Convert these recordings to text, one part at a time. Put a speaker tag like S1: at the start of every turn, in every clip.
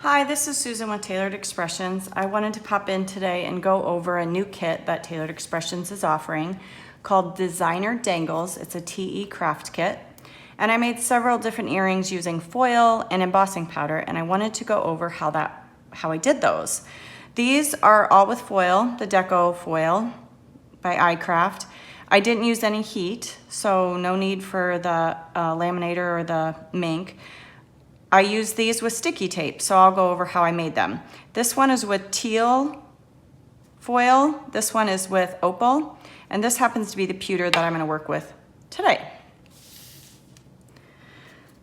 S1: Hi, this is Susan with Tailored Expressions. I wanted to pop in today and go over a new kit that Tailored Expressions is offering called Designer Dangles. It's a TE craft kit. And I made several different earrings using foil and embossing powder, and I wanted to go over how I did those. These are all with foil, the Deco foil by iCraft. I didn't use any heat, so no need for the laminator or the mink. I use these with sticky tape, so I'll go over how I made them. This one is with teal foil, this one is with opal, and this happens to be the pewter that I'm gonna work with today.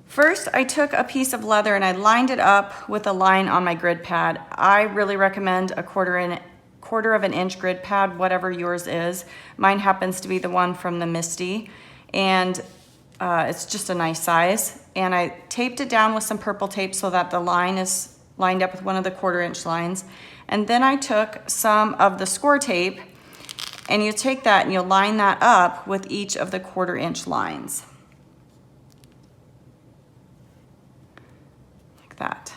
S1: First, I took a piece of leather and I lined it up with a line on my grid pad. I really recommend a quarter of an inch grid pad, whatever yours is. Mine happens to be the one from the Misty, and it's just a nice size. And I taped it down with some purple tape so that the line is lined up with one of the 1/4 inch lines. And then I took some of the score tape, and you take that and you'll line that up with each of the 1/4 inch lines. Like that.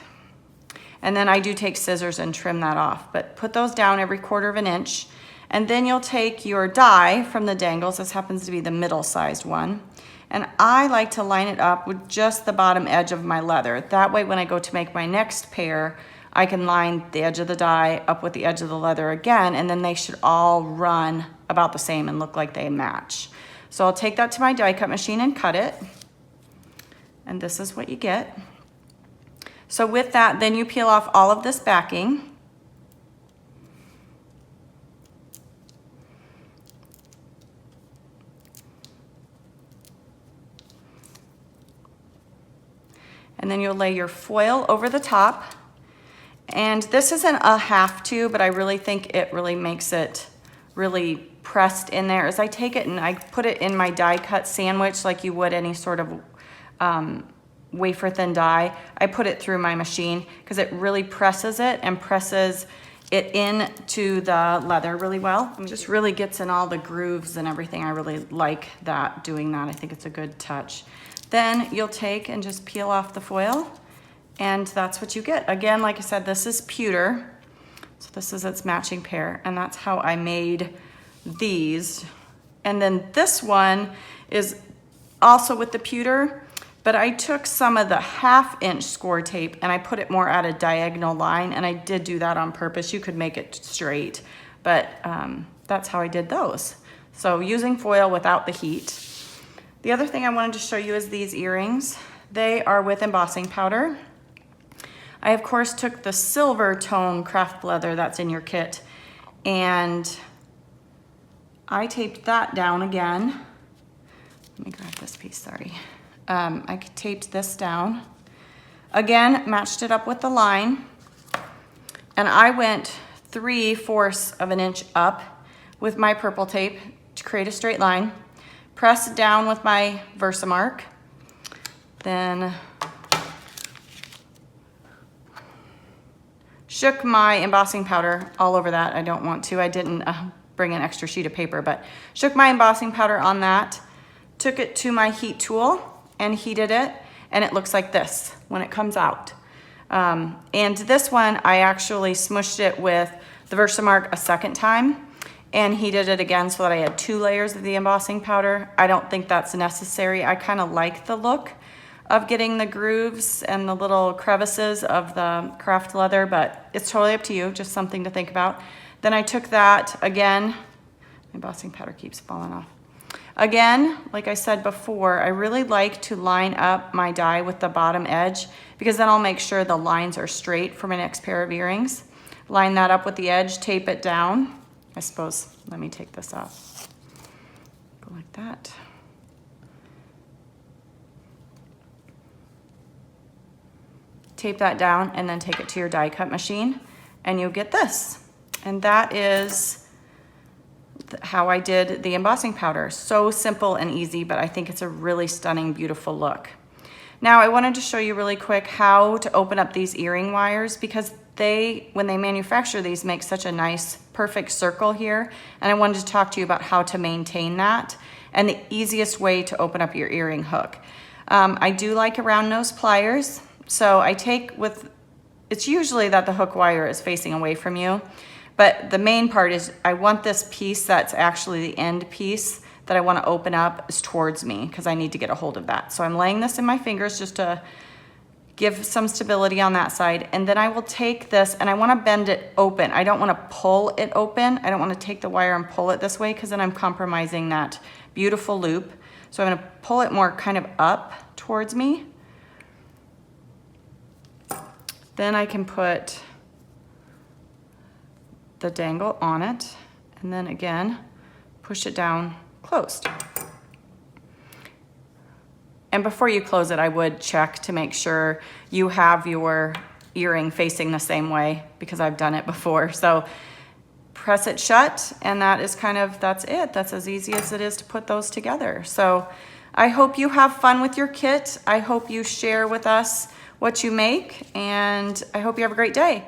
S1: And then I do take scissors and trim that off, but put those down every 1/4 of an inch. And then you'll take your die from the dangles. This happens to be the middle-sized one. And I like to line it up with just the bottom edge of my leather. That way when I go to make my next pair, I can line the edge of the die up with the edge of the leather again, and then they should all run about the same and look like they match. So I'll take that to my die cut machine and cut it. And this is what you get. So with that, then you peel off all of this backing. And then you'll lay your foil over the top. And this isn't a have to, but I really think it really makes it really pressed in there. As I take it and I put it in my die cut sandwich like you would any sort of wafer thin die, I put it through my machine because it really presses it and presses it into the leather really well. It just really gets in all the grooves and everything. I really like that, doing that. I think it's a good touch. Then you'll take and just peel off the foil, and that's what you get. Again, like I said, this is pewter, so this is its matching pair, and that's how I made these. And then this one is also with the pewter, but I took some of the 1/2 inch score tape and I put it more at a diagonal line, and I did do that on purpose. You could make it straight, but that's how I did those. So using foil without the heat. The other thing I wanted to show you is these earrings. They are with embossing powder. I, of course, took the silver tone craft leather that's in your kit, and I taped that down again. Let me grab this piece, sorry. I taped this down. Again, matched it up with the line, and I went 3/4 of an inch up with my purple tape to create a straight line. Press it down with my Versamark, then shook my embossing powder all over that. I don't want to, I didn't bring an extra sheet of paper, but shook my embossing powder on that, took it to my heat tool and heated it, and it looks like this when it comes out. And this one, I actually smushed it with the Versamark a second time and heated it again so that I had 2 layers of the embossing powder. I don't think that's necessary. I kind of like the look of getting the grooves and the little crevices of the craft leather, but it's totally up to you, just something to think about. Then I took that again, my embossing powder keeps falling off. Again, like I said before, I really like to line up my die with the bottom edge because then I'll make sure the lines are straight for my next pair of earrings. Line that up with the edge, tape it down. I suppose, let me take this off. Go like that. Tape that down and then take it to your die cut machine and you'll get this. And that is how I did the embossing powder. So simple and easy, but I think it's a really stunning, beautiful look. Now I wanted to show you really quick how to open up these earring wires because when they manufacture these, make such a nice, perfect circle here. And I wanted to talk to you about how to maintain that and the easiest way to open up your earring hook. I do like a round nose pliers. So I take with it's usually that the hook wire is facing away from you, but the main part is I want this piece that's actually the end piece that I want to open up is towards me because I need to get a hold of that. So I'm laying this in my fingers just to give some stability on that side. And then I will take this and I want to bend it open. I don't want to pull it open. I don't want to take the wire and pull it this way because then I'm compromising that beautiful loop. So I'm going to pull it more kind of up towards me. Then I can put the dangle on it and then again push it down closed. And before you close it, I would check to make sure you have your earring facing the same way because I've done it before. So press it shut and that is that's it. That's as easy as it is to put those together. So I hope you have fun with your kit. I hope you share with us what you make and I hope you have a great day.